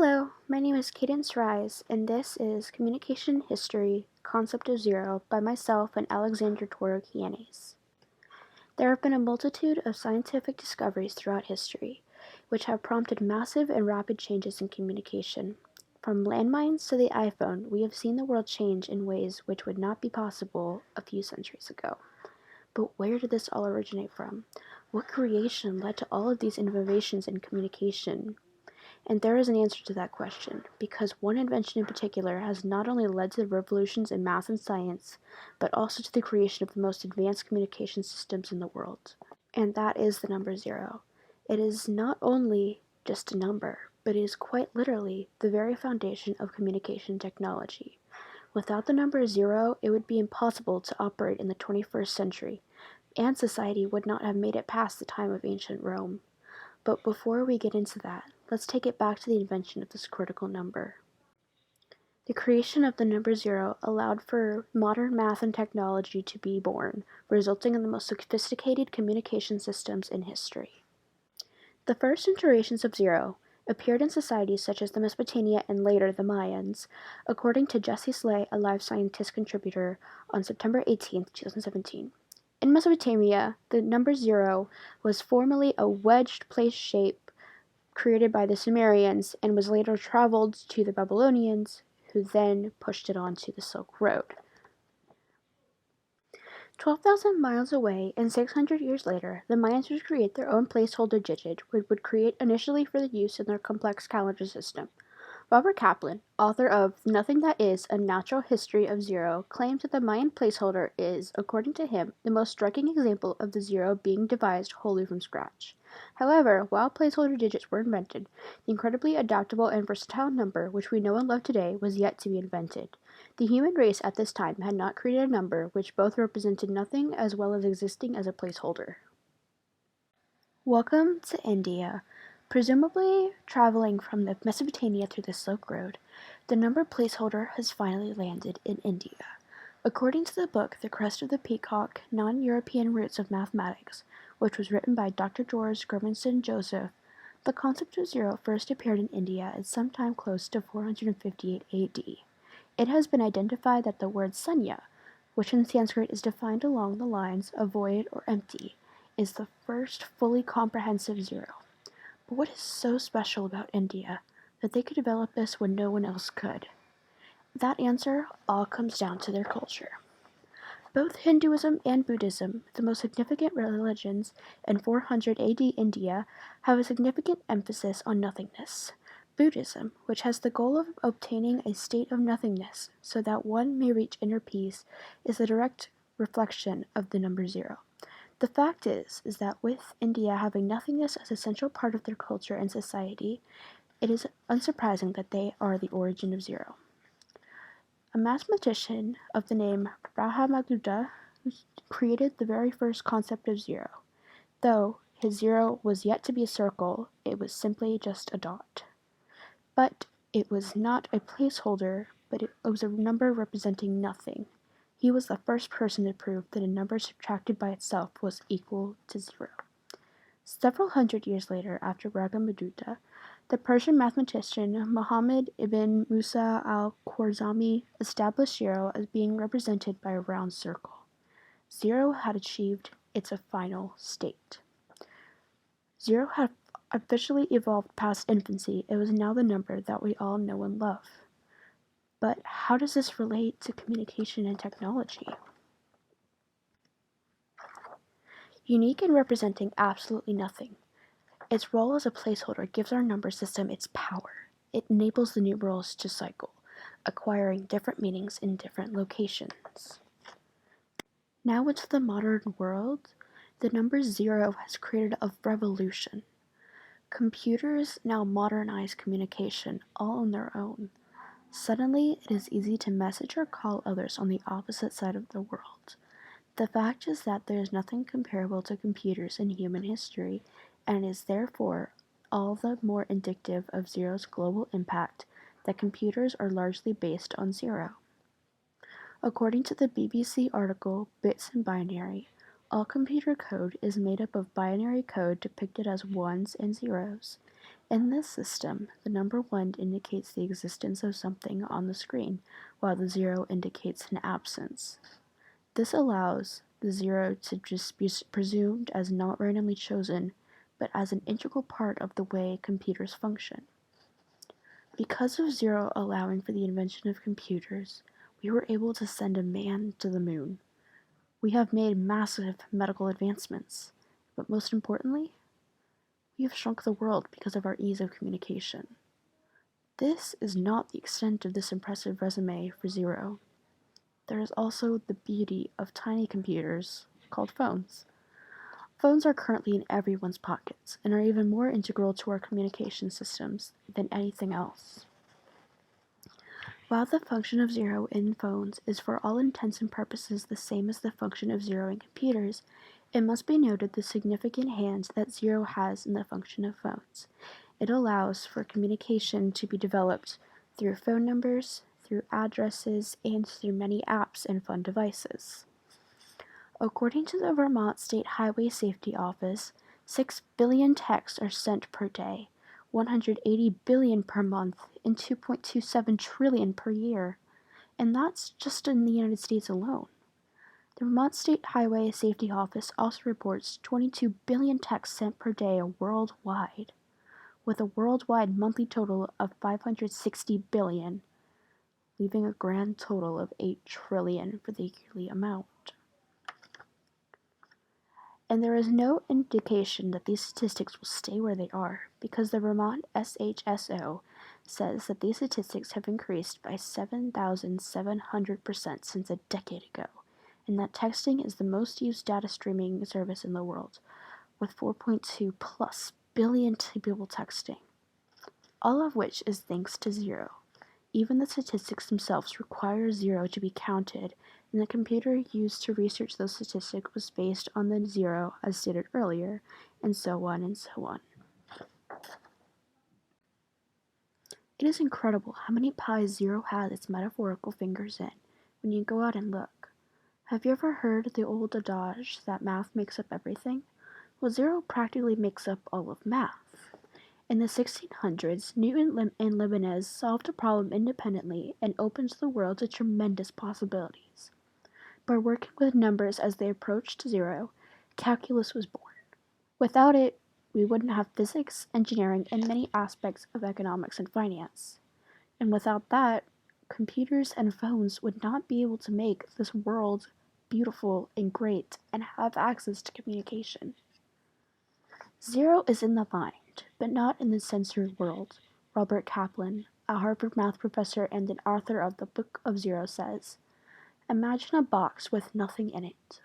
Hello, my name is Cadence Reiz, and this is Communication History, Concept of Zero by myself and Alexander Toro-Quinones. There have been a multitude of scientific discoveries throughout history, which have prompted massive and rapid changes in communication. From landmines to the iPhone, we have seen the world change in ways which would not be possible a few centuries ago. But where did this all originate from? What creation led to all of these innovations in communication? And there is an answer to that question, because one invention in particular has not only led to the revolutions in math and science, but also to the creation of the most advanced communication systems in the world. And that is the number zero. It is not only just a number, but it is quite literally the very foundation of communication technology. Without the number zero, it would be impossible to operate in the 21st century, and society would not have made it past the time of ancient Rome. But before we get into that, let's take it back to the invention of this critical number. The creation of the number zero allowed for modern math and technology to be born, resulting in the most sophisticated communication systems in history. The first iterations of zero appeared in societies such as the Mesopotamia and later the Mayans, according to Jesse Slay, a Live Scientist contributor, on September 18, 2017. In Mesopotamia, the number zero was formerly a wedged place shape created by the Sumerians and was later traveled to the Babylonians, who then pushed it onto the Silk Road. 12,000 miles away and 600 years later, the Mayans would create their own placeholder digit, which would create initially for the use in their complex calendar system. Robert Kaplan, author of Nothing That Is, A Natural History of Zero, claims that the Mayan placeholder is, according to him, the most striking example of the zero being devised wholly from scratch. However, while placeholder digits were invented, the incredibly adaptable and versatile number, which we know and love today, was yet to be invented. The human race at this time had not created a number which both represented nothing as well as existing as a placeholder. Welcome to India. Presumably traveling from the Mesopotamia through the Silk Road, the number placeholder has finally landed in India. According to the book The Crest of the Peacock, Non-European Roots of Mathematics, which was written by Dr. George Gurmanson Joseph, the concept of zero first appeared in India at some time close to 458 AD. It has been identified that the word sunya, which in Sanskrit is defined along the lines of void or empty, is the first fully comprehensive zero. But what is so special about India that they could develop this when no one else could? That answer all comes down to their culture. Both Hinduism and Buddhism, the most significant religions in 400 AD India, have a significant emphasis on nothingness. Buddhism, which has the goal of obtaining a state of nothingness so that one may reach inner peace, is a direct reflection of the number zero. The fact is that with India having nothingness as a central part of their culture and society, it is unsurprising that they are the origin of zero. A mathematician of the name Brahmagupta created the very first concept of zero. Though his zero was yet to be a circle, it was simply just a dot. But it was not a placeholder, but it was a number representing nothing. He was the first person to prove that a number subtracted by itself was equal to zero. Several hundred years later, after Brahmagupta, the Persian mathematician Muhammad ibn Musa al-Khwarizmi established zero as being represented by a round circle. Zero had achieved its final state. Zero had officially evolved past infancy. It was now the number that we all know and love. But how does this relate to communication and technology? Unique in representing absolutely nothing, its role as a placeholder gives our number system its power. It enables the numerals to cycle, acquiring different meanings in different locations. Now into the modern world, the number zero has created a revolution. Computers now modernize communication all on their own. Suddenly, it is easy to message or call others on the opposite side of the world. The fact is that there is nothing comparable to computers in human history, and is therefore all the more indicative of zero's global impact that computers are largely based on zero. According to the BBC article Bits and Binary, all computer code is made up of binary code depicted as ones and zeros. In this system, the number 1 indicates the existence of something on the screen, while the 0 indicates an absence. This allows the 0 to just be presumed as not randomly chosen, but as an integral part of the way computers function. Because of 0 allowing for the invention of computers, we were able to send a man to the moon. We have made massive medical advancements, but most importantly, we have shrunk the world because of our ease of communication. This is not the extent of this impressive resume for 0. There is also the beauty of tiny computers called phones. Phones are currently in everyone's pockets and are even more integral to our communication systems than anything else. While the function of 0 in phones is for all intents and purposes the same as the function of 0 in computers, it must be noted the significant hand that 0 has in the function of phones. It allows for communication to be developed through phone numbers, through addresses, and through many apps and phone devices. According to the Vermont State Highway Safety Office, 6 billion texts are sent per day, 180 billion per month, and 2.27 trillion per year. And that's just in the United States alone. The Vermont State Highway Safety Office also reports 22 billion texts sent per day worldwide, with a worldwide monthly total of 560 billion, leaving a grand total of 8 trillion for the yearly amount. And there is no indication that these statistics will stay where they are, because the Vermont SHSO says that these statistics have increased by 7,700% since a decade ago, and that texting is the most used data streaming service in the world, with 4.2 plus billion people texting, all of which is thanks to 0. Even the statistics themselves require 0 to be counted, and the computer used to research those statistics was based on the 0, as stated earlier, and so on and so on. It is incredible how many pies 0 has its metaphorical fingers in when you go out and look. Have you ever heard the old adage that math makes up everything? Well, 0 practically makes up all of math. In the 1600s, Newton and Leibniz solved a problem independently and opened the world to tremendous possibilities. By working with numbers as they approached 0, calculus was born. Without it, we wouldn't have physics, engineering, and many aspects of economics and finance. And without that, computers and phones would not be able to make this world beautiful and great and have access to communication. 0 is in the mind, but not in the sensory world. Robert Kaplan, a Harvard math professor and an author of the Book of 0, says, "Imagine a box with nothing in it.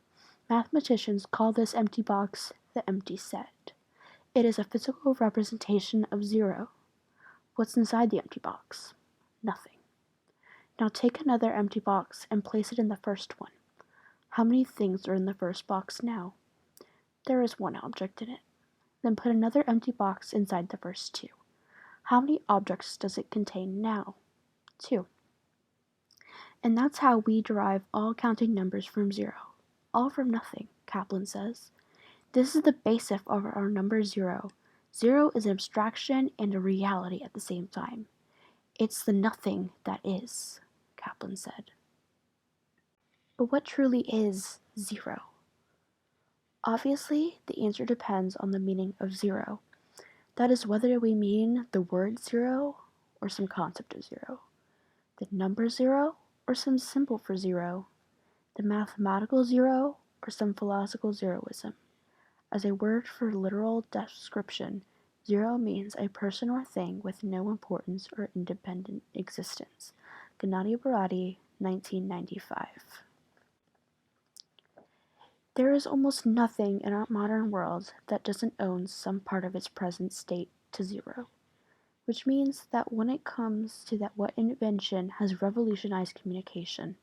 Mathematicians call this empty box the empty set. It is a physical representation of 0. What's inside the empty box? Nothing. Now take another empty box and place it in the first one. How many things are in the first box now? There is one object in it. Then put another empty box inside the first 2. How many objects does it contain now? 2. And that's how we derive all counting numbers from 0. All from nothing, Kaplan says. This is the basis of our number 0. 0 is an abstraction and a reality at the same time. It's the nothing that is, Kaplan said. But what truly is 0? Obviously, the answer depends on the meaning of 0. That is whether we mean the word 0 or some concept of 0, the number 0 or some symbol for 0, the mathematical 0 or some philosophical zeroism. As a word for literal description, 0 means a person or thing with no importance or independent existence. Gennady Borodin, 1995. There is almost nothing in our modern world that doesn't owe some part of its present state to 0, which means that when it comes to what invention has revolutionized communication,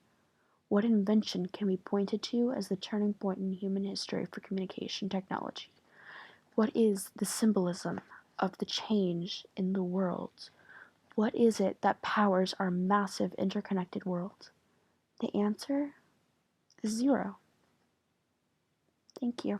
what invention can be pointed to as the turning point in human history for communication technology? What is the symbolism of the change in the world? What is it that powers our massive interconnected world? The answer is 0. Thank you.